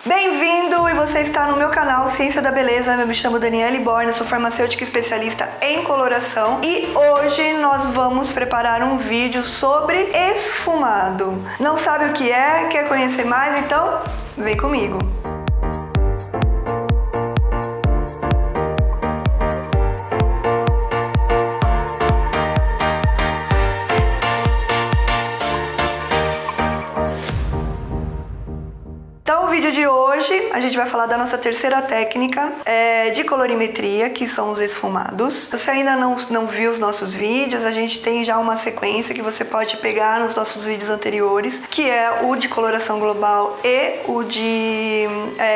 Bem-vindo, e você está no meu canal Ciência da Beleza. Eu me chamo Daniele Borna, sou farmacêutica especialista em coloração e hoje nós vamos preparar um vídeo sobre esfumado. Não sabe o que é? Quer conhecer mais? Então vem comigo! Então, o vídeo de hoje, a gente vai falar da nossa terceira técnica de colorimetria, que são os esfumados. Se você ainda não viu os nossos vídeos, a gente tem já uma sequência que você pode pegar nos nossos vídeos anteriores, que é o de coloração global e o de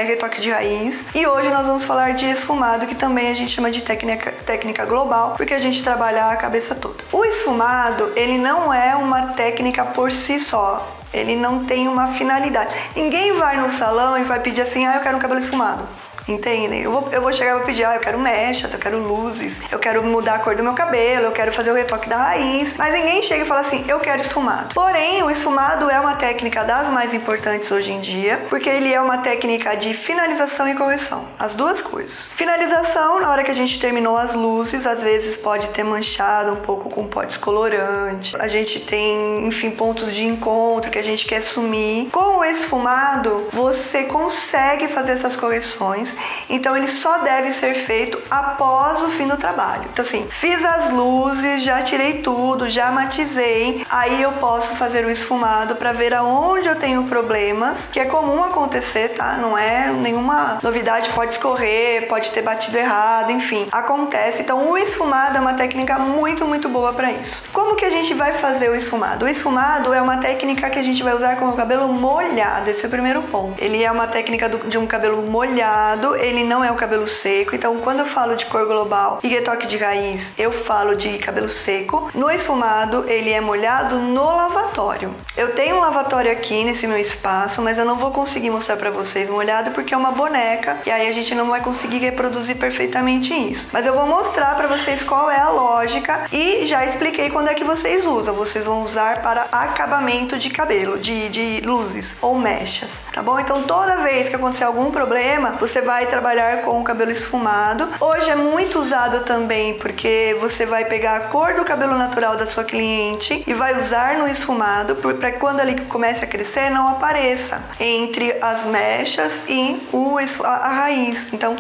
retoque de raiz. E hoje nós vamos falar de esfumado, que também a gente chama de técnica global, porque a gente trabalha a cabeça toda. O esfumado, ele não é uma técnica por si só. Ele não tem uma finalidade. Ninguém vai no salão e vai pedir assim, eu quero um cabelo esfumado. Entendem? Eu vou chegar e vou pedir, eu quero mechas, eu quero luzes, eu quero mudar a cor do meu cabelo, eu quero fazer o retoque da raiz. Mas ninguém chega e fala assim, eu quero esfumado. Porém, o esfumado é uma técnica das mais importantes hoje em dia, porque ele é uma técnica de finalização e correção. As duas coisas. Finalização, na hora que a gente terminou as luzes, às vezes pode ter manchado um pouco com pó descolorante. A gente tem, enfim, pontos de encontro que a gente quer sumir. Com o esfumado, você consegue fazer essas correções. Então ele só deve ser feito após o fim do trabalho. Então assim, fiz as luzes, já tirei tudo, já matizei, aí eu posso fazer o esfumado para ver aonde eu tenho problemas, que é comum acontecer, tá? Não é nenhuma novidade, pode escorrer, pode ter batido errado, enfim, acontece. Então o esfumado é uma técnica muito boa para isso. Como que a gente vai fazer o esfumado? O esfumado é uma técnica que a gente vai usar com o cabelo molhado, esse é o primeiro ponto. Ele é uma técnica de um cabelo molhado, ele não é o cabelo seco. Então quando eu falo de cor global e retoque de raiz, eu falo de cabelo seco. No esfumado, ele é molhado no lavatório. Eu tenho um lavatório aqui nesse meu espaço, mas eu não vou conseguir mostrar pra vocês molhado porque é uma boneca e aí a gente não vai conseguir reproduzir perfeitamente isso. Mas eu vou mostrar pra vocês qual é a lógica e já expliquei quando é que vocês usam. Vocês vão usar para acabamento de cabelo, de luzes ou mechas, tá bom? Então toda vez que acontecer algum problema, você vai trabalhar com o cabelo esfumado. Hoje é muito usado também porque você vai pegar a cor do cabelo natural da sua cliente e vai usar no esfumado para quando ele comece a crescer não apareça entre as mechas e a raiz. Então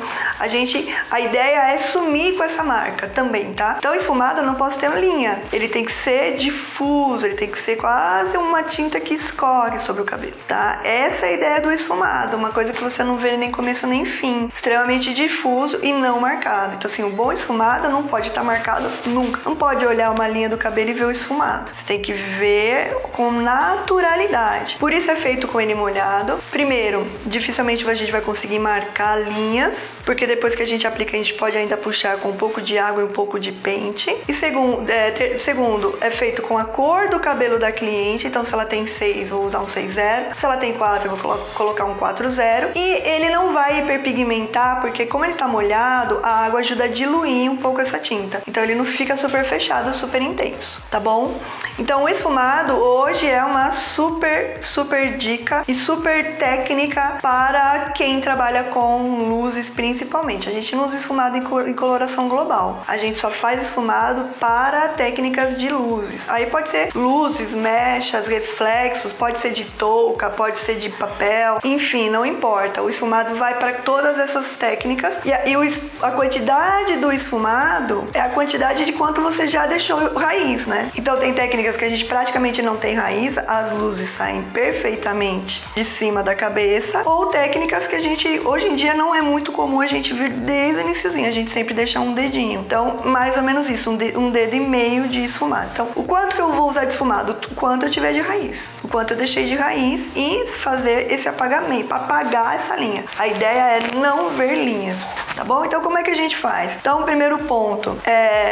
a ideia é sumir com essa marca também, tá? Então esfumado não pode ter linha, ele tem que ser difuso, ele tem que ser quase uma tinta que escorre sobre o cabelo, tá? Essa é a ideia do esfumado, uma coisa que você não vê nem começo nem fim, extremamente difuso e não marcado. Então assim, o bom esfumado não pode estar marcado nunca. Não pode olhar uma linha do cabelo e ver o esfumado. Você tem que ver com naturalidade. Por isso é feito com ele molhado. Primeiro, dificilmente a gente vai conseguir marcar linhas, porque depois que a gente aplica, a gente pode ainda puxar com um pouco de água e um pouco de pente. E segundo, é feito com a cor do cabelo da cliente. Então se ela tem 6, vou usar um 6-0. Se ela tem 4, eu vou colocar um 4-0. E ele não vai hiperpigmentar, porque como ele tá molhado, a água ajuda a diluir um pouco essa tinta. Então ele não fica super fechado, super intenso, tá bom? Então o esfumado hoje é uma super dica e super técnica para quem trabalha com luzes principalmente. A gente não usa esfumado em coloração global. A gente só faz esfumado para técnicas de luzes. Aí pode ser luzes, mechas, reflexos, pode ser de touca, pode ser de papel, enfim, não importa. O esfumado vai para todas essas técnicas e a quantidade do esfumado é a quantidade de quanto você já deixou raiz, né? Então tem técnicas que a gente praticamente não tem raiz, as luzes saem perfeitamente de cima da cabeça, ou técnicas que a gente, hoje em dia não é muito comum a gente vir desde o iniciozinho, a gente sempre deixa um dedinho. Então, mais ou menos isso, um dedo e meio de esfumado. Então, o quanto que eu vou usar de esfumado? O quanto eu tiver de raiz. O quanto eu deixei de raiz e fazer esse apagamento, apagar essa linha. A ideia é não ver linhas, tá bom? Então como é que a gente faz? Então, primeiro ponto,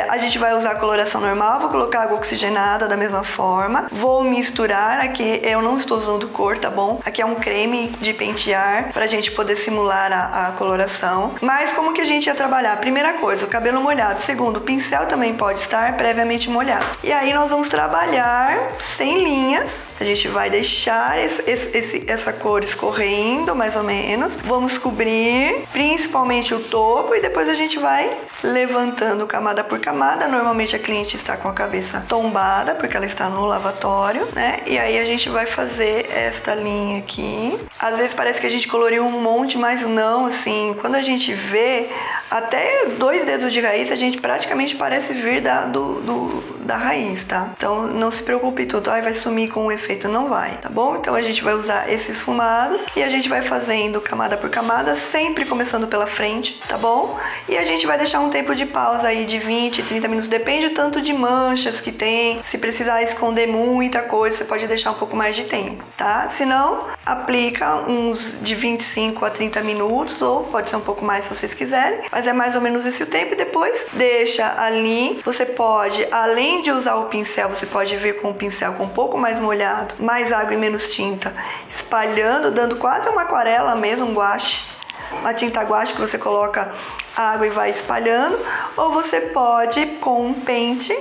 a gente vai usar a coloração normal, vou colocar água oxigenada da mesma forma, vou misturar, aqui eu não estou usando cor, tá bom? Aqui é um creme de pentear pra gente poder simular a coloração. Mas como que a gente ia trabalhar? Primeira coisa, o cabelo molhado. Segundo, o pincel também pode estar previamente molhado. E aí nós vamos trabalhar sem linhas, a gente vai deixar essa cor escorrendo mais ou menos, vamos cobrir principalmente o topo e depois a gente vai levantando camada por camada. Normalmente a cliente está com a cabeça tombada porque ela está no lavatório, né? E aí a gente vai fazer esta linha aqui. Às vezes parece que a gente coloriu um monte, mas não, assim, quando a gente vê até 2 dedos de raiz, a gente praticamente parece vir da raiz, tá? Então não se preocupe tudo, vai sumir com o efeito, não vai, tá bom? Então a gente vai usar esse esfumado e a gente vai fazendo camada por camada, sempre começando pela frente, tá bom? E a gente vai deixar um tempo de pausa aí de 20, 30 minutos, depende do tanto de manchas que tem. Se precisar esconder muita coisa, você pode deixar um pouco mais de tempo, tá? Se não, aplica uns de 25 a 30 minutos, ou pode ser um pouco mais se vocês quiserem, mas é mais ou menos esse o tempo. E depois deixa ali. Você pode, além de usar o pincel, você pode vir com o pincel com um pouco mais molhado, mais água e menos tinta, espalhando, dando quase uma aquarela mesmo, um guache, uma tinta guache que você coloca água e vai espalhando. Ou você pode, com um pente,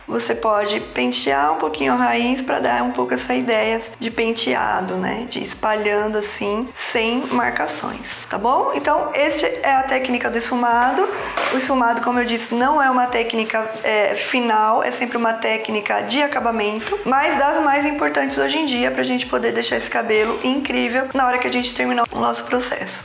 você pode pentear um pouquinho a raiz para dar um pouco essa ideia de penteado, né? De espalhando assim, sem marcações, tá bom? Então, esta é a técnica do esfumado. O esfumado, como eu disse, não é uma técnica final, é sempre uma técnica de acabamento, mas das mais importantes hoje em dia pra gente poder deixar esse cabelo incrível na hora que a gente terminar o nosso processo.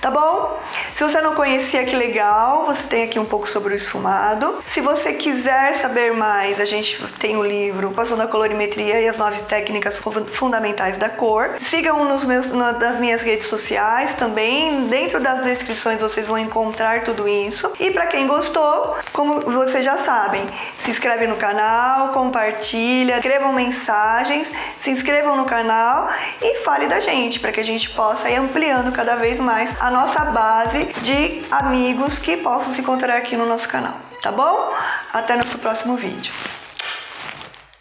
Tá bom? Se você não conhecia, que legal, você tem aqui um pouco sobre o esfumado. Se você quiser saber mais, a gente tem o livro Passando a Colorimetria e as 9 técnicas fundamentais da cor. Sigam nas minhas redes sociais também. Dentro das descrições vocês vão encontrar tudo isso. E para quem gostou, como vocês já sabem, se inscreve no canal, compartilha, escrevam mensagens, se inscrevam no canal e fale da gente, para que a gente possa ir ampliando cada vez mais a nossa base de amigos que possam se encontrar aqui no nosso canal, tá bom? Até nosso próximo vídeo.